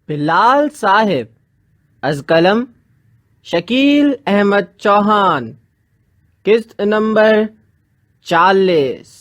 बिलाल साहिब, अज कलम शकील अहमद चौहान, किस्त नंबर 40।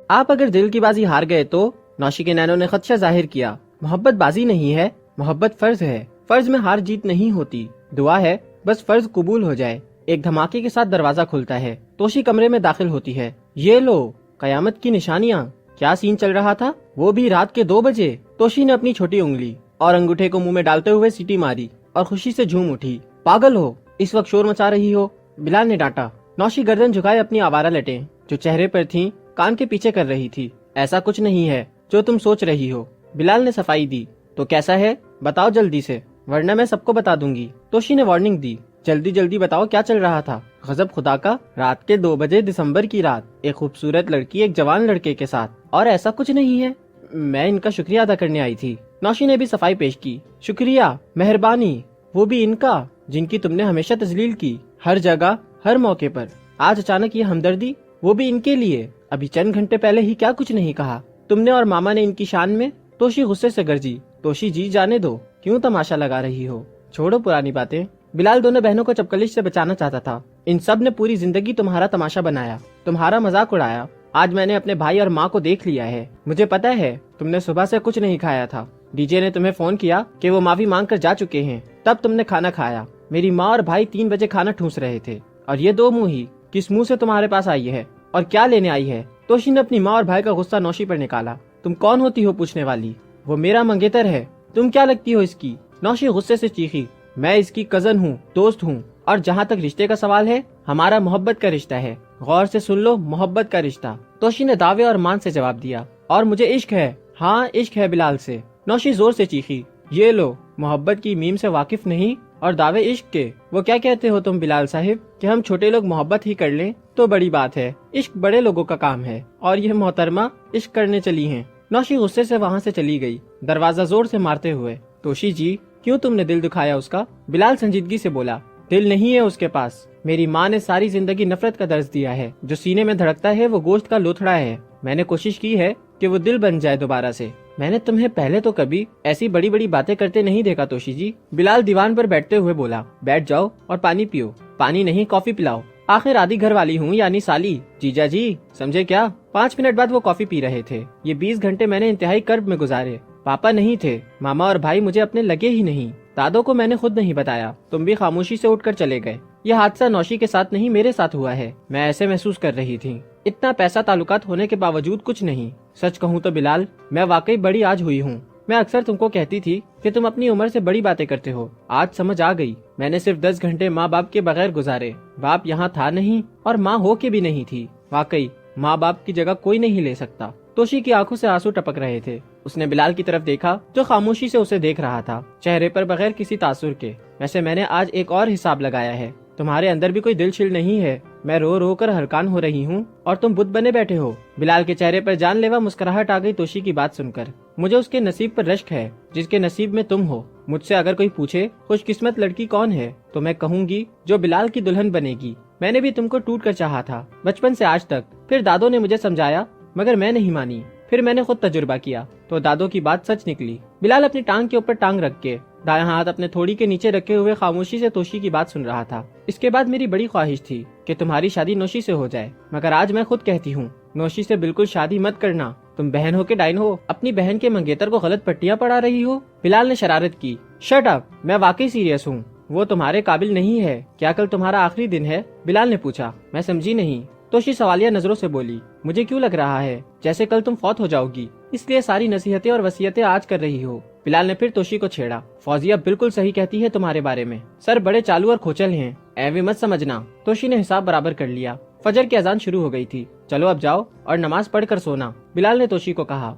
आप अगर दिल की बाजी हार गए तो नौशी के नैनों ने खदशा जाहिर किया। मोहब्बत बाजी नहीं है, मोहब्बत फर्ज है। फर्ज में हार जीत नहीं होती। दुआ है बस फर्ज कबूल हो जाए। एक धमाके के साथ दरवाजा खुलता है। तोशी कमरे में दाखिल होती है। ये लो, कयामत की निशानियाँ। क्या सीन चल रहा था, वो भी रात के 2 बजे। तोशी ने अपनी छोटी उंगली और अंगूठे को मुंह में डालते हुए सीटी मारी और खुशी से झूम उठी। पागल हो, इस वक्त शोर मचा रही हो, बिलाल ने डांटा। नौशी गर्दन झुकाए अपनी आवारा लटें जो चेहरे पर थीं कान के पीछे कर रही थी। ऐसा कुछ नहीं है जो तुम सोच रही हो, बिलाल ने सफाई दी। तो कैसा है, बताओ जल्दी से, वरना मैं सबको बता दूंगी। तोशी ने वार्निंग दी। जल्दी जल्दी बताओ क्या चल रहा था। गजब खुदा का, रात के 2 बजे दिसंबर की रात, एक खूबसूरत लड़की एक जवान लड़के के साथ, और ऐसा कुछ नहीं है। मैं इनका शुक्रिया अदा करने आई थी। नौशी ने भी सफाई पेश की। शुक्रिया, मेहरबानी, वो भी इनका जिनकी तुमने हमेशा तजलील की, हर जगह हर मौके पर। आज अचानक ये हमदर्दी, वो भी इनके लिए। अभी चंद घंटे पहले ही क्या कुछ नहीं कहा तुमने और मामा ने इनकी शान में। तोशी गुस्से से गरजी। तोशी जी जाने दो, क्यों तमाशा लगा रही हो, छोड़ो पुरानी बातें। बिलाल दोनों बहनों को चपकलिश से बचाना चाहता था। इन सब ने पूरी जिंदगी तुम्हारा तमाशा बनाया, तुम्हारा मजाक उड़ाया। आज मैंने अपने भाई और माँ को देख लिया है। मुझे पता है तुमने सुबह से कुछ नहीं खाया था। डीजे ने तुम्हें फोन किया कि वो माफी मांग कर जा चुके हैं, तब तुमने खाना खाया। मेरी माँ और भाई 3 बजे खाना ठूस रहे थे, और ये 2 मुंही किस मुंह से तुम्हारे पास आई है और क्या लेने आई है। तोशी ने अपनी माँ और भाई का गुस्सा नौशी पर निकाला। तुम कौन होती हो पूछने वाली, वो मेरा मंगेतर है, तुम क्या लगती हो इसकी। नौशी गुस्से से चीखी। मैं इसकी कजन हूँ, दोस्त हूँ, और जहाँ तक रिश्ते का सवाल है, हमारा मोहब्बत का रिश्ता है। गौर से सुन लो, मोहब्बत का रिश्ता। तोशी ने दावे और मान से जवाब दिया। और मुझे इश्क है, हाँ इश्क है बिलाल से। नौशी जोर से चीखी। ये लो, मोहब्बत की मीम से वाकिफ नहीं और दावे इश्क के। वो क्या कहते हो तुम बिलाल साहिब कि हम छोटे लोग मोहब्बत ही कर लें तो बड़ी बात है। इश्क बड़े लोगों का काम है, और यह मोहतरमा इश्क करने चली हैं। नौशी गुस्से से वहाँ से चली गई, दरवाजा जोर से मारते हुए। तोशी जी, क्यों तुमने दिल दुखाया उसका, बिलाल संजीदगी से बोला। दिल नहीं है उसके पास। मेरी माँ ने सारी जिंदगी नफरत का दर्ज दिया है। जो सीने में धड़कता है वो गोश्त का लोथड़ा है। मैंने कोशिश की है कि वो दिल बन जाए दोबारा से। मैंने तुम्हें पहले तो कभी ऐसी बड़ी बड़ी बातें करते नहीं देखा तोशी जी। बिलाल दीवान पर बैठते हुए बोला। बैठ जाओ और पानी पियो। पानी नहीं, कॉफी पिलाओ। आखिर आधी घर वाली हूँ, यानी साली। जीजा जी समझे क्या। 5 मिनट बाद वो कॉफी पी रहे थे। ये 20 घंटे मैंने इंतहाई कर्ब में गुजारे। पापा नहीं थे, मामा और भाई मुझे अपने लगे ही नहीं। दादों को मैंने खुद नहीं बताया, तुम भी खामोशी से उठकर चले गए। यह हादसा नौशी के साथ नहीं, मेरे साथ हुआ है। मैं ऐसे महसूस कर रही थी। इतना पैसा ताल्लुकात होने के बावजूद कुछ नहीं। सच कहूँ तो बिलाल, मैं वाकई बड़ी आज हुई हूँ। मैं अक्सर तुमको कहती थी कि तुम अपनी उम्र से बड़ी बातें करते हो। आज समझ आ गई। मैंने सिर्फ 10 घंटे माँ बाप के बगैर गुजारे। बाप यहाँ था नहीं और माँ हो के भी नहीं थी। वाकई माँ बाप की जगह कोई नहीं ले सकता। तोशी की आंखों से आंसू टपक रहे थे। उसने बिलाल की तरफ देखा जो खामोशी से उसे देख रहा था, चेहरे पर बगैर किसी तासुर के। वैसे मैंने आज एक और हिसाब लगाया है। तुम्हारे अंदर भी कोई दिलशिल नहीं है। मैं रो रो कर हरकान हो रही हूँ और तुम बुत बने बैठे हो। बिलाल के चेहरे पर जानलेवा मुस्कुराहट आ गई तोशी की बात सुनकर। मुझे उसके नसीब पर रश्क है जिसके नसीब में तुम हो। मुझसे अगर कोई पूछे खुशकिस्मत लड़की कौन है, तो मैं कहूँगी जो बिलाल की दुल्हन बनेगी। मैंने भी तुमको टूट कर चाहा था, बचपन से आज तक। फिर दादों ने मुझे समझाया, मगर मैं नहीं मानी। फिर मैंने खुद तजुर्बा किया तो दादों की बात सच निकली। बिलाल अपनी टांग के ऊपर टांग रख के दायां हाथ अपने थोड़ी के नीचे रखे हुए खामोशी से तोशी की बात सुन रहा था। इसके बाद मेरी बड़ी ख्वाहिश थी कि तुम्हारी शादी नौशी से हो जाए, मगर आज मैं खुद कहती हूँ नौशी से बिल्कुल शादी मत करना। तुम बहन हो के डाइन हो, अपनी बहन के मंगेतर को गलत पट्टियां पढ़ा रही हो। बिलाल ने शरारत की। शट अप, मैं वाकई सीरियस हूँ। वो तुम्हारे काबिल नहीं है। क्या कल तुम्हारा आखिरी दिन है, बिलाल ने पूछा। मैं समझी नहीं। तोशी सवालिया नजरों से बोली। मुझे क्यों लग रहा है जैसे कल तुम फौत हो जाओगी, इसलिए सारी नसीहतें और वसीयतें आज कर रही हो। बिलाल ने फिर तोशी को छेड़ा। फौजिया बिल्कुल सही कहती है तुम्हारे बारे में। सर बड़े चालू और खोचल हैं, ऐवे मत समझना। तोशी ने हिसाब बराबर कर लिया। फजर की अजान शुरू हो गई थी। चलो अब जाओ और नमाज पढ़कर सोना, बिलाल ने तोशी को कहा।